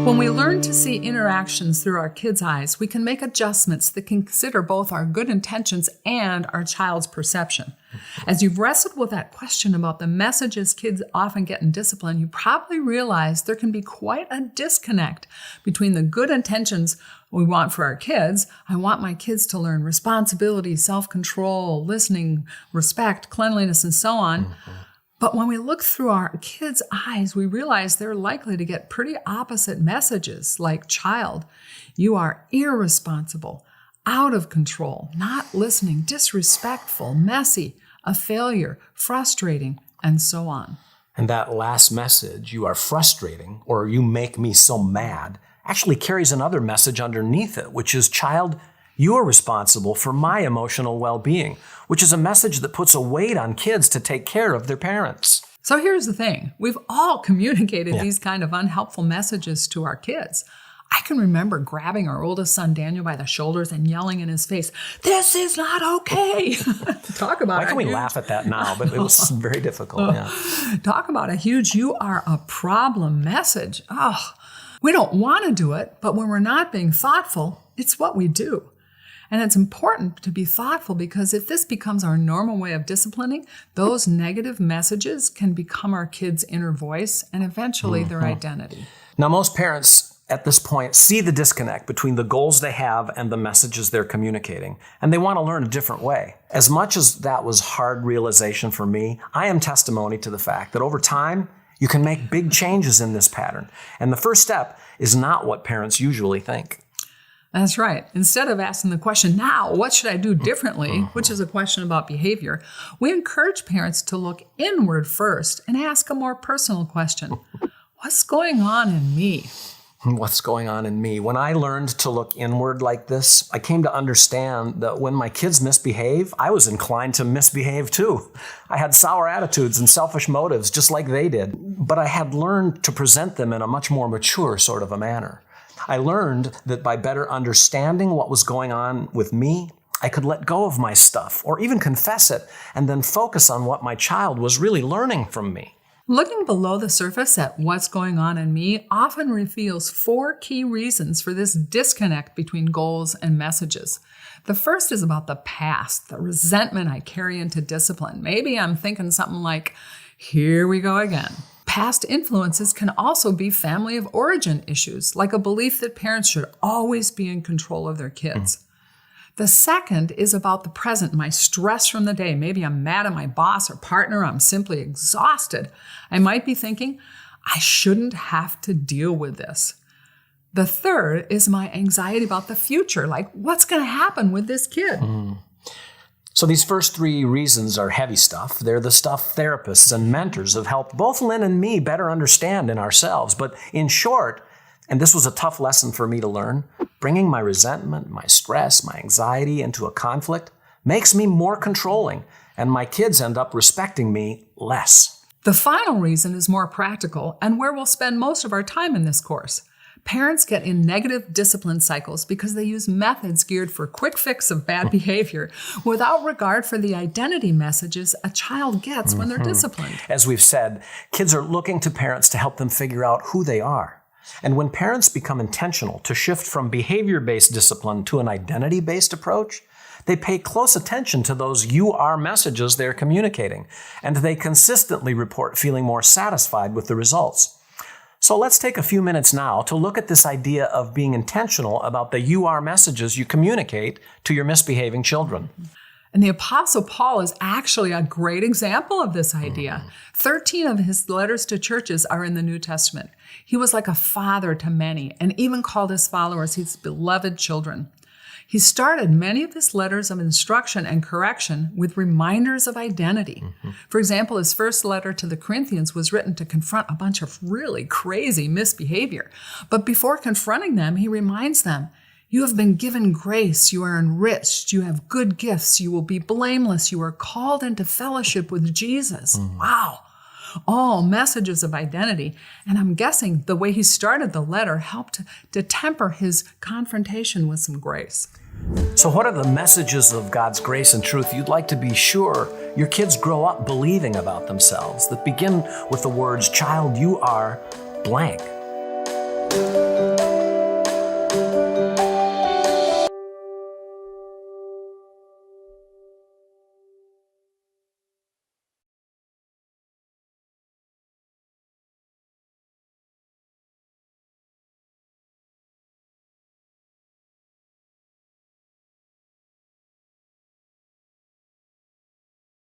When we learn to see interactions through our kids' eyes, we can make adjustments that can consider both our good intentions and our child's perception. As you've wrestled with that question about the messages kids often get in discipline, you probably realize there can be quite a disconnect between the good intentions we want for our kids. I want my kids to learn responsibility, self-control, listening, respect, cleanliness, and so on. But when we look through our kids' eyes, we realize they're likely to get pretty opposite messages like, child, you are irresponsible, out of control, not listening, disrespectful, messy, a failure, frustrating, and so on. And that last message, you are frustrating, or you make me so mad, actually carries another message underneath it, which is, child, you are responsible for my emotional well-being, which is a message that puts a weight on kids to take care of their parents. So here's the thing. We've all communicated these kind of unhelpful messages to our kids. I can remember grabbing our oldest son, Daniel, by the shoulders and yelling in his face, "This is not okay." Talk about Why can we laugh at that now? But it was very difficult. Talk about a huge, you are a problem message. We don't want to do it, but when we're not being thoughtful, it's what we do. And it's important to be thoughtful because if this becomes our normal way of disciplining, those negative messages can become our kids' inner voice and eventually their identity. Now, most parents at this point see the disconnect between the goals they have and the messages they're communicating, and they want to learn a different way. As much as that was hard realization for me, I am testimony to the fact that over time, you can make big changes in this pattern. And the first step is not what parents usually think. That's right. Instead of asking the question, now, what should I do differently, which is a question about behavior, we encourage parents to look inward first and ask a more personal question. What's going on in me? What's going on in me? When I learned to look inward like this, I came to understand that when my kids misbehave, I was inclined to misbehave too. I had sour attitudes and selfish motives just like they did, but I had learned to present them in a much more mature sort of a manner. I learned that by better understanding what was going on with me, I could let go of my stuff or even confess it and then focus on what my child was really learning from me. Looking below the surface at what's going on in me often reveals 4 key reasons for this disconnect between goals and messages. The first is about the past, the resentment I carry into discipline. Maybe I'm thinking something like, here we go again. Past influences can also be family of origin issues, like a belief that parents should always be in control of their kids. The second is about the present, my stress from the day. Maybe I'm mad at my boss or partner. I'm simply exhausted. I might be thinking, I shouldn't have to deal with this. The third is my anxiety about the future, like what's going to happen with this kid? So these first 3 reasons are heavy stuff. They're the stuff therapists and mentors have helped both Lynn and me better understand in ourselves. But in short, and this was a tough lesson for me to learn, bringing my resentment, my stress, my anxiety into a conflict makes me more controlling, and my kids end up respecting me less. The final reason is more practical and where we'll spend most of our time in this course. Parents get in negative discipline cycles because they use methods geared for quick fix of bad behavior without regard for the identity messages a child gets when they're disciplined. As we've said, kids are looking to parents to help them figure out who they are. And when parents become intentional to shift from behavior-based discipline to an identity-based approach, they pay close attention to those you are messages they're communicating, and they consistently report feeling more satisfied with the results. So let's take a few minutes now to look at this idea of being intentional about the you are messages you communicate to your misbehaving children. And the Apostle Paul is actually a great example of this idea. 13 of his letters to churches are in the New Testament. He was like a father to many and even called his followers his beloved children. He started many of his letters of instruction and correction with reminders of identity. For example, his first letter to the Corinthians was written to confront a bunch of really crazy misbehavior. But before confronting them, he reminds them, you have been given grace, you are enriched, you have good gifts, you will be blameless, you are called into fellowship with Jesus. Wow. All messages of identity. And I'm guessing the way he started the letter helped to temper his confrontation with some grace. So what are the messages of God's grace and truth you'd like to be sure your kids grow up believing about themselves that begin with the words, child, you are blank?